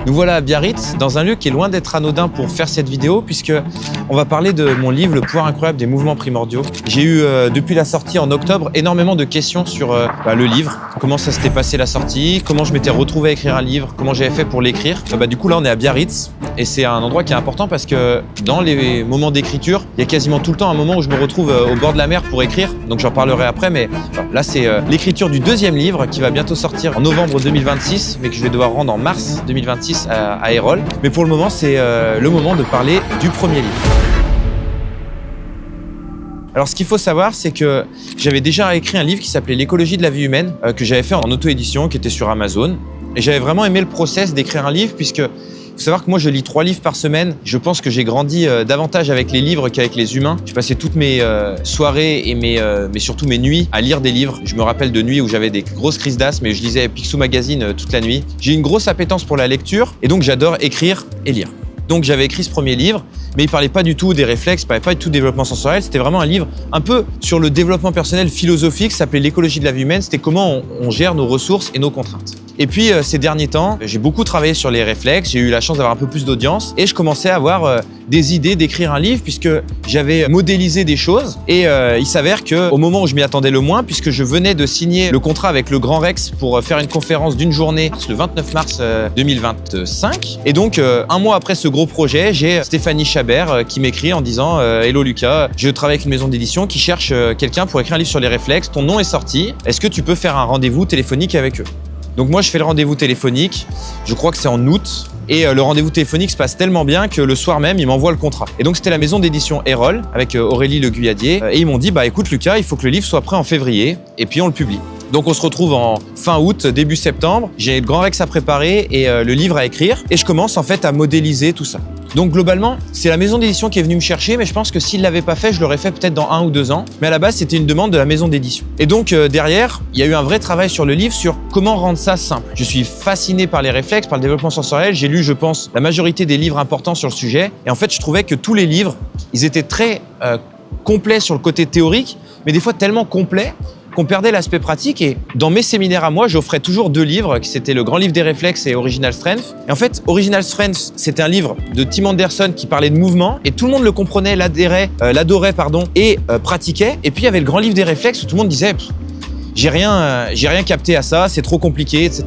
Nous voilà à Biarritz, dans un lieu qui est loin d'être anodin pour faire cette vidéo, puisque on va parler de mon livre, Le pouvoir incroyable des mouvements primordiaux. J'ai eu, depuis la sortie en octobre, énormément de questions sur le livre. Comment ça s'était passé la sortie, comment je m'étais retrouvé à écrire un livre, comment j'avais fait pour l'écrire. Du coup, là, on est à Biarritz, et c'est un endroit qui est important parce que dans les moments d'écriture, il y a quasiment tout le temps un moment où je me retrouve au bord de la mer pour écrire. Donc j'en parlerai après, mais là, c'est l'écriture du deuxième livre qui va bientôt sortir en novembre 2026, mais que je vais devoir rendre en mars 2026 à Erol. Mais pour le moment, c'est le moment de parler du premier livre. Alors, ce qu'il faut savoir, c'est que j'avais déjà écrit un livre qui s'appelait L'écologie de la vie humaine, que j'avais fait en auto-édition, qui était sur Amazon. Et j'avais vraiment aimé le process d'écrire un livre, puisque il faut savoir que moi, je lis 3 livres par semaine. Je pense que j'ai grandi davantage avec les livres qu'avec les humains. J'ai passé toutes mes soirées et mais surtout mes nuits à lire des livres. Je me rappelle de nuits où j'avais des grosses crises d'asthme et je lisais Picsou Magazine toute la nuit. J'ai une grosse appétence pour la lecture et donc j'adore écrire et lire. Donc j'avais écrit ce premier livre, mais il parlait pas du tout des réflexes, il parlait pas du tout du développement sensoriel. C'était vraiment un livre un peu sur le développement personnel philosophique, ça s'appelait L'écologie de la vie humaine. C'était comment on gère nos ressources et nos contraintes. Et puis ces derniers temps, j'ai beaucoup travaillé sur les réflexes, j'ai eu la chance d'avoir un peu plus d'audience et je commençais à avoir des idées d'écrire un livre puisque j'avais modélisé des choses et il s'avère qu'au moment où je m'y attendais le moins, puisque je venais de signer le contrat avec le Grand Rex pour faire une conférence d'une journée le 29 mars 2025. Et donc un mois après ce gros projet, j'ai Stéphanie Chabert qui m'écrit en disant « Hello Lucas, je travaille avec une maison d'édition qui cherche quelqu'un pour écrire un livre sur les réflexes, ton nom est sorti, est-ce que tu peux faire un rendez-vous téléphonique avec eux ?» Donc moi, je fais le rendez-vous téléphonique, je crois que c'est en août, et le rendez-vous téléphonique se passe tellement bien que le soir même, ils m'envoient le contrat. Et donc c'était la maison d'édition Erol, avec Aurélie Le Guyadier, et ils m'ont dit « écoute Lucas, il faut que le livre soit prêt en février, et puis on le publie ». Donc on se retrouve en fin août, début septembre, j'ai le Grand Rex à préparer et le livre à écrire, et je commence en fait à modéliser tout ça. Donc globalement, c'est la maison d'édition qui est venue me chercher, mais je pense que s'ils ne l'avaient pas fait, je l'aurais fait peut-être dans 1 ou 2 ans. Mais à la base, c'était une demande de la maison d'édition. Et donc derrière, il y a eu un vrai travail sur le livre, sur comment rendre ça simple. Je suis fasciné par les réflexes, par le développement sensoriel. J'ai lu, je pense, la majorité des livres importants sur le sujet. Et en fait, je trouvais que tous les livres, ils étaient très complets sur le côté théorique, mais des fois tellement complets qu'on perdait l'aspect pratique. Et dans mes séminaires à moi, j'offrais toujours 2 livres, qui c'était le Grand Livre des réflexes et Original Strength. Et en fait, Original Strength, c'était un livre de Tim Anderson qui parlait de mouvement, et tout le monde le comprenait, l'adorait, et pratiquait. Et puis il y avait le Grand Livre des réflexes où tout le monde disait « j'ai rien capté à ça, c'est trop compliqué, etc. »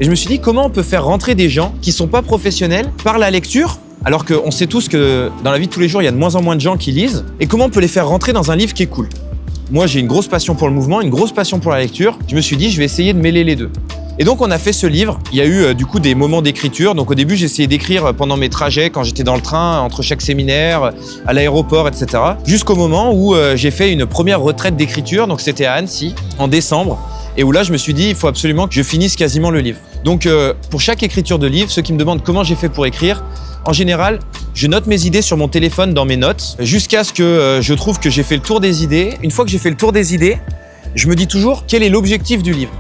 Et je me suis dit, comment on peut faire rentrer des gens qui sont pas professionnels par la lecture, alors qu'on sait tous que dans la vie de tous les jours, il y a de moins en moins de gens qui lisent, et comment on peut les faire rentrer dans un livre qui est cool. Moi, j'ai une grosse passion pour le mouvement, une grosse passion pour la lecture. Je me suis dit, je vais essayer de mêler les deux. Et donc, on a fait ce livre. Il y a eu du coup des moments d'écriture. Donc, au début, j'ai essayé d'écrire pendant mes trajets, quand j'étais dans le train, entre chaque séminaire, à l'aéroport, etc. Jusqu'au moment où j'ai fait une première retraite d'écriture. Donc, c'était à Annecy, en décembre. Et où là, je me suis dit, il faut absolument que je finisse quasiment le livre. Donc, pour chaque écriture de livre, ceux qui me demandent comment j'ai fait pour écrire, en général, je note mes idées sur mon téléphone dans mes notes jusqu'à ce que je trouve que j'ai fait le tour des idées. Une fois que j'ai fait le tour des idées, je me dis toujours quel est l'objectif du livre.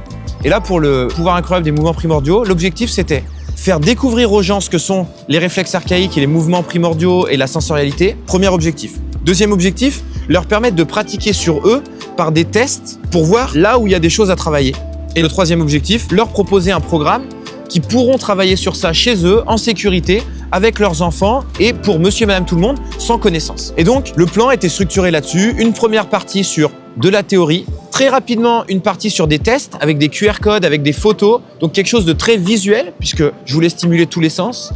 Et là, pour le pouvoir incroyable des mouvements primordiaux, l'objectif c'était faire découvrir aux gens ce que sont les réflexes archaïques et les mouvements primordiaux et la sensorialité. Premier objectif. Deuxième objectif, leur permettre de pratiquer sur eux par des tests pour voir là où il y a des choses à travailler. Et le troisième objectif, leur proposer un programme qui pourront travailler sur ça chez eux, en sécurité, avec leurs enfants et pour monsieur et madame tout le monde, sans connaissance. Et donc, le plan était structuré là-dessus. Une première partie sur de la théorie, très rapidement une partie sur des tests avec des QR codes, avec des photos, donc quelque chose de très visuel puisque je voulais stimuler tous les sens.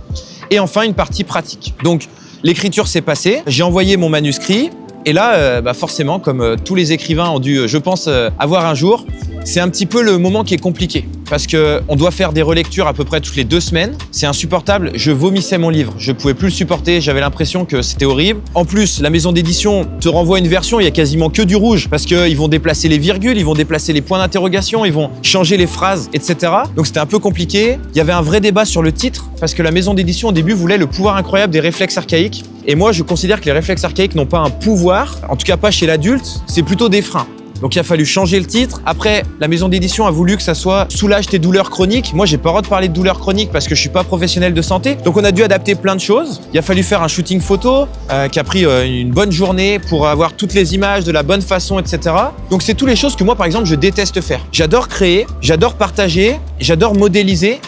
Et enfin, une partie pratique. Donc, l'écriture s'est passée, j'ai envoyé mon manuscrit et là, forcément, comme tous les écrivains ont dû, je pense, avoir un jour, c'est un petit peu le moment qui est compliqué parce qu'on doit faire des relectures à peu près toutes les 2 semaines. C'est insupportable, je vomissais mon livre, je pouvais plus le supporter, j'avais l'impression que c'était horrible. En plus, la maison d'édition te renvoie une version, il y a quasiment que du rouge parce qu'ils vont déplacer les virgules, ils vont déplacer les points d'interrogation, ils vont changer les phrases, etc. Donc c'était un peu compliqué. Il y avait un vrai débat sur le titre parce que la maison d'édition au début voulait le pouvoir incroyable des réflexes archaïques. Et moi, je considère que les réflexes archaïques n'ont pas un pouvoir, en tout cas pas chez l'adulte, c'est plutôt des freins. Donc il a fallu changer le titre. Après, la maison d'édition a voulu que ça soit « Soulage tes douleurs chroniques ». Moi, j'ai pas le droit de parler de douleurs chroniques parce que je suis pas professionnel de santé. Donc on a dû adapter plein de choses. Il a fallu faire un shooting photo qui a pris une bonne journée pour avoir toutes les images de la bonne façon, etc. Donc c'est toutes les choses que moi, par exemple, je déteste faire. J'adore créer, j'adore partager, j'adore modéliser.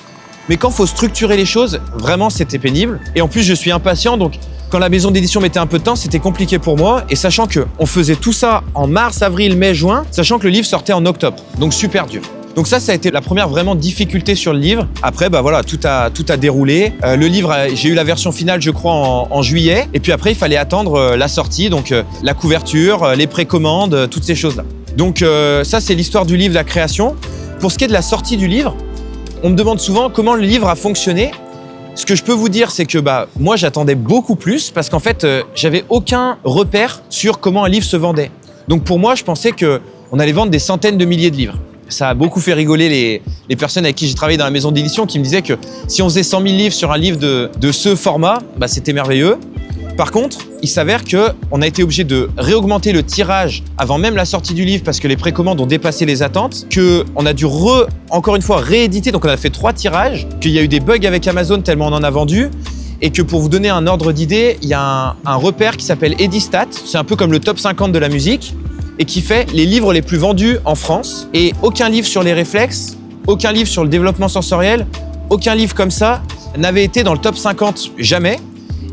Mais quand il faut structurer les choses, vraiment, c'était pénible. Et en plus, je suis impatient, donc quand la maison d'édition mettait un peu de temps, c'était compliqué pour moi. Et sachant qu'on faisait tout ça en mars, avril, mai, juin, sachant que le livre sortait en octobre. Donc super dur. Donc ça a été la première vraiment difficulté sur le livre. Après, bah voilà, tout a déroulé. Le livre, j'ai eu la version finale, je crois, en juillet. Et puis après, il fallait attendre la sortie, donc la couverture, les précommandes, toutes ces choses-là. Donc ça, c'est l'histoire du livre, la création. Pour ce qui est de la sortie du livre, on me demande souvent comment le livre a fonctionné. Ce que je peux vous dire, c'est que moi, j'attendais beaucoup plus parce qu'en fait, j'avais aucun repère sur comment un livre se vendait. Donc pour moi, je pensais qu'on allait vendre des centaines de milliers de livres. Ça a beaucoup fait rigoler les personnes avec qui j'ai travaillé dans la maison d'édition qui me disaient que si on faisait 100 000 livres sur un livre de ce format, c'était merveilleux. Par contre, il s'avère qu'on a été obligé de réaugmenter le tirage avant même la sortie du livre parce que les précommandes ont dépassé les attentes, qu'on a dû encore une fois rééditer, donc on a fait 3 tirages, qu'il y a eu des bugs avec Amazon tellement on en a vendu, et que pour vous donner un ordre d'idée, il y a un repère qui s'appelle Edistat, c'est un peu comme le top 50 de la musique, et qui fait les livres les plus vendus en France. Et aucun livre sur les réflexes, aucun livre sur le développement sensoriel, aucun livre comme ça n'avait été dans le top 50, jamais.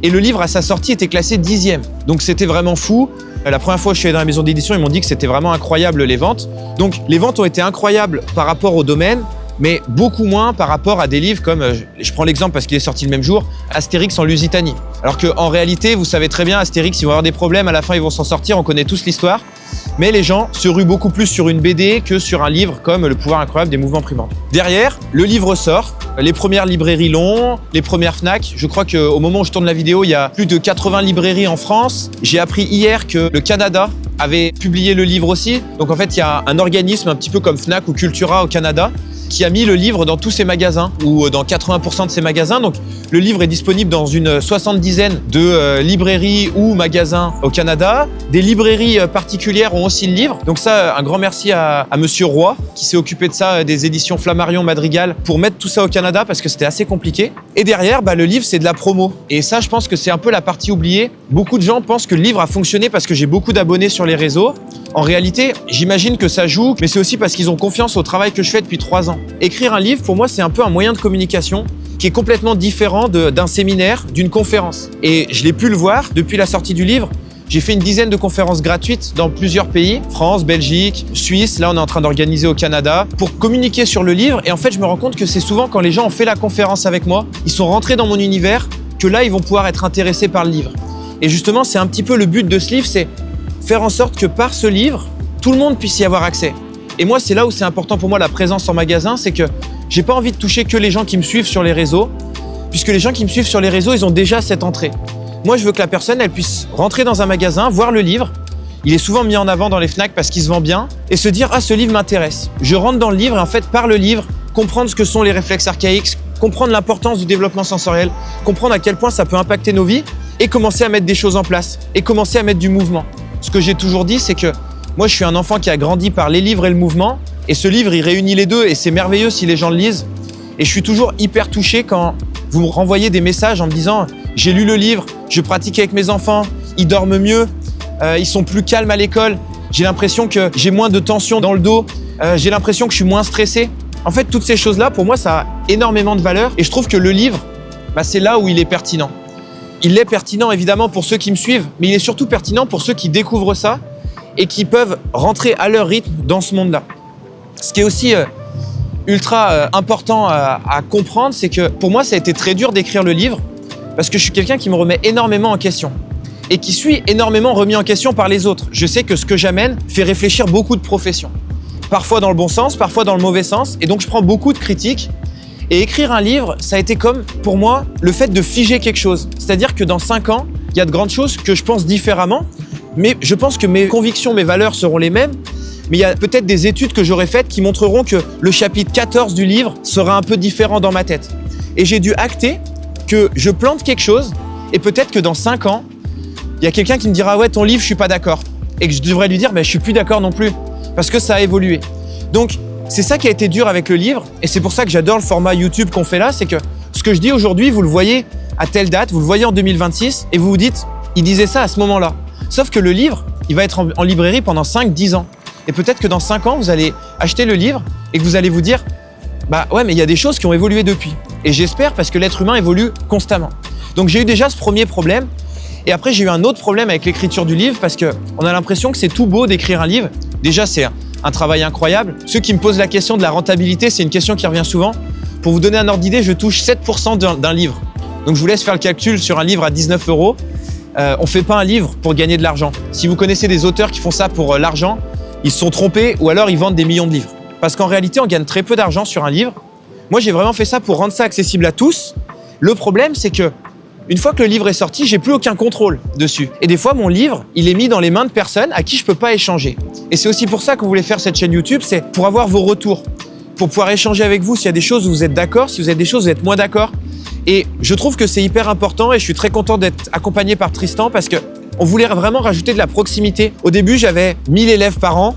Et le livre, à sa sortie, était classé 10e. Donc c'était vraiment fou. La première fois que je suis allé dans la maison d'édition, ils m'ont dit que c'était vraiment incroyable les ventes. Donc les ventes ont été incroyables par rapport au domaine, mais beaucoup moins par rapport à des livres comme, je prends l'exemple parce qu'il est sorti le même jour, Astérix en Lusitanie. Alors qu'en réalité, vous savez très bien, Astérix, ils vont avoir des problèmes, à la fin ils vont s'en sortir, on connaît tous l'histoire. Mais les gens se ruent beaucoup plus sur une BD que sur un livre comme Le pouvoir incroyable des mouvements primordiaux. Derrière, le livre sort, les premières librairies l'ont, les premières Fnac. Je crois qu'au moment où je tourne la vidéo, il y a plus de 80 librairies en France. J'ai appris hier que le Canada avait publié le livre aussi. Donc en fait, il y a un organisme un petit peu comme Fnac ou Cultura au Canada qui a mis le livre dans tous ses magasins ou dans 80% de ses magasins. Donc le livre est disponible dans une 70aine de librairies ou magasins au Canada. Des librairies particulières ont aussi le livre. Donc ça, un grand merci à Monsieur Roy qui s'est occupé de ça, des éditions Flammarion Madrigal, pour mettre tout ça au Canada parce que c'était assez compliqué. Et derrière, le livre, c'est de la promo. Et ça, je pense que c'est un peu la partie oubliée. Beaucoup de gens pensent que le livre a fonctionné parce que j'ai beaucoup d'abonnés sur les réseaux. En réalité, j'imagine que ça joue, mais c'est aussi parce qu'ils ont confiance au travail que je fais depuis 3 ans. Écrire un livre, pour moi, c'est un peu un moyen de communication qui est complètement différent d'un séminaire, d'une conférence. Et je l'ai pu le voir depuis la sortie du livre. J'ai fait une dizaine de conférences gratuites dans plusieurs pays, France, Belgique, Suisse, là on est en train d'organiser au Canada, pour communiquer sur le livre. Et en fait, je me rends compte que c'est souvent quand les gens ont fait la conférence avec moi, ils sont rentrés dans mon univers, que là, ils vont pouvoir être intéressés par le livre. Et justement, c'est un petit peu le but de ce livre, c'est faire en sorte que par ce livre, tout le monde puisse y avoir accès. Et moi, c'est là où c'est important pour moi la présence en magasin, c'est que j'ai pas envie de toucher que les gens qui me suivent sur les réseaux, puisque les gens qui me suivent sur les réseaux, ils ont déjà cette entrée. Moi, je veux que la personne, elle puisse rentrer dans un magasin, voir le livre. Il est souvent mis en avant dans les Fnac parce qu'il se vend bien, et se dire « Ah, ce livre m'intéresse ». Je rentre dans le livre et en fait, par le livre, comprendre ce que sont les réflexes archaïques, comprendre l'importance du développement sensoriel, comprendre à quel point ça peut impacter nos vies, et commencer à mettre des choses en place, et commencer à mettre du mouvement. Ce que j'ai toujours dit, c'est que moi, je suis un enfant qui a grandi par les livres et le mouvement. Et ce livre, il réunit les deux et c'est merveilleux si les gens le lisent. Et je suis toujours hyper touché quand vous me renvoyez des messages en me disant « J'ai lu le livre, je pratique avec mes enfants, ils dorment mieux, ils sont plus calmes à l'école, j'ai l'impression que j'ai moins de tension dans le dos, j'ai l'impression que je suis moins stressé. » En fait, toutes ces choses-là, pour moi, ça a énormément de valeur. Et je trouve que le livre, c'est là où il est pertinent. Il est pertinent évidemment pour ceux qui me suivent, mais il est surtout pertinent pour ceux qui découvrent ça et qui peuvent rentrer à leur rythme dans ce monde-là. Ce qui est aussi ultra important à comprendre, c'est que pour moi, ça a été très dur d'écrire le livre parce que je suis quelqu'un qui me remet énormément en question et qui suis énormément remis en question par les autres. Je sais que ce que j'amène fait réfléchir beaucoup de professions, parfois dans le bon sens, parfois dans le mauvais sens, et donc je prends beaucoup de critiques. Et écrire un livre, ça a été comme, pour moi, le fait de figer quelque chose. C'est-à-dire que dans 5 ans, il y a de grandes choses que je pense différemment, mais je pense que mes convictions, mes valeurs seront les mêmes. Mais il y a peut-être des études que j'aurai faites qui montreront que le chapitre 14 du livre sera un peu différent dans ma tête. Et j'ai dû acter que je plante quelque chose et peut-être que dans 5 ans, il y a quelqu'un qui me dira « Ouais, ton livre, je suis pas d'accord ». Et que je devrais lui dire « Je suis plus d'accord non plus » parce que ça a évolué. Donc, c'est ça qui a été dur avec le livre et c'est pour ça que j'adore le format YouTube qu'on fait là, c'est que ce que je dis aujourd'hui, vous le voyez à telle date, vous le voyez en 2026 et vous vous dites « Il disait ça à ce moment-là ». Sauf que le livre, il va être en librairie pendant 5-10 ans. Et peut-être que dans 5 ans, vous allez acheter le livre et que vous allez vous dire Bah ouais, mais il y a des choses qui ont évolué depuis. Et j'espère parce que l'être humain évolue constamment. Donc j'ai eu déjà ce premier problème. Et après, j'ai eu un autre problème avec l'écriture du livre parce qu'on a l'impression que c'est tout beau d'écrire un livre. Déjà, c'est un travail incroyable. Ceux qui me posent la question de la rentabilité, c'est une question qui revient souvent. Pour vous donner un ordre d'idée, je touche 7% d'un livre. Donc je vous laisse faire le calcul sur un livre à 19 €. On ne fait pas un livre pour gagner de l'argent. Si vous connaissez des auteurs qui font ça pour l'argent, ils se sont trompés ou alors ils vendent des millions de livres. Parce qu'en réalité, on gagne très peu d'argent sur un livre. Moi, j'ai vraiment fait ça pour rendre ça accessible à tous. Le problème, c'est que une fois que le livre est sorti, j'ai plus aucun contrôle dessus. Et des fois, mon livre, il est mis dans les mains de personnes à qui je peux pas échanger. Et c'est aussi pour ça qu'on voulait faire cette chaîne YouTube, c'est pour avoir vos retours, pour pouvoir échanger avec vous s'il y a des choses où vous êtes d'accord, si vous avez des choses où vous êtes moins d'accord. Et je trouve que c'est hyper important et je suis très content d'être accompagné par Tristan parce que on voulait vraiment rajouter de la proximité. Au début, j'avais 1000 élèves par an.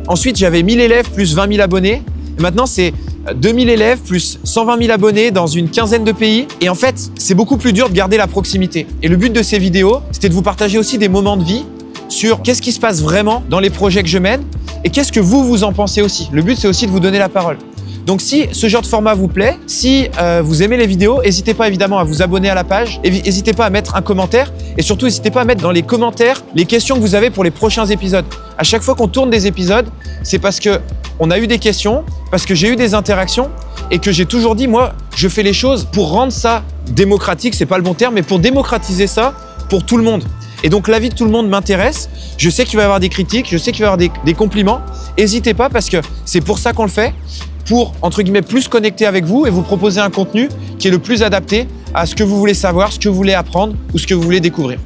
Ensuite, j'avais 1000 élèves plus 20 000 abonnés. Et maintenant, c'est 2000 élèves plus 120 000 abonnés dans une quinzaine de pays. Et en fait, c'est beaucoup plus dur de garder la proximité. Et le but de ces vidéos, c'était de vous partager aussi des moments de vie sur qu'est-ce qui se passe vraiment dans les projets que je mène et qu'est-ce que vous en pensez aussi. Le but, c'est aussi de vous donner la parole. Donc si ce genre de format vous plaît, si vous aimez les vidéos, n'hésitez pas évidemment à vous abonner à la page, n'hésitez pas à mettre un commentaire et surtout n'hésitez pas à mettre dans les commentaires les questions que vous avez pour les prochains épisodes. À chaque fois qu'on tourne des épisodes, c'est parce qu'on a eu des questions, parce que j'ai eu des interactions et que j'ai toujours dit, moi, je fais les choses pour rendre ça démocratique, c'est pas le bon terme, mais pour démocratiser ça pour tout le monde. Et donc l'avis de tout le monde m'intéresse. Je sais qu'il va y avoir des critiques, je sais qu'il va y avoir des compliments. N'hésitez pas parce que c'est pour ça qu'on le fait, pour, entre guillemets, plus connecter avec vous et vous proposer un contenu qui est le plus adapté à ce que vous voulez savoir, ce que vous voulez apprendre ou ce que vous voulez découvrir.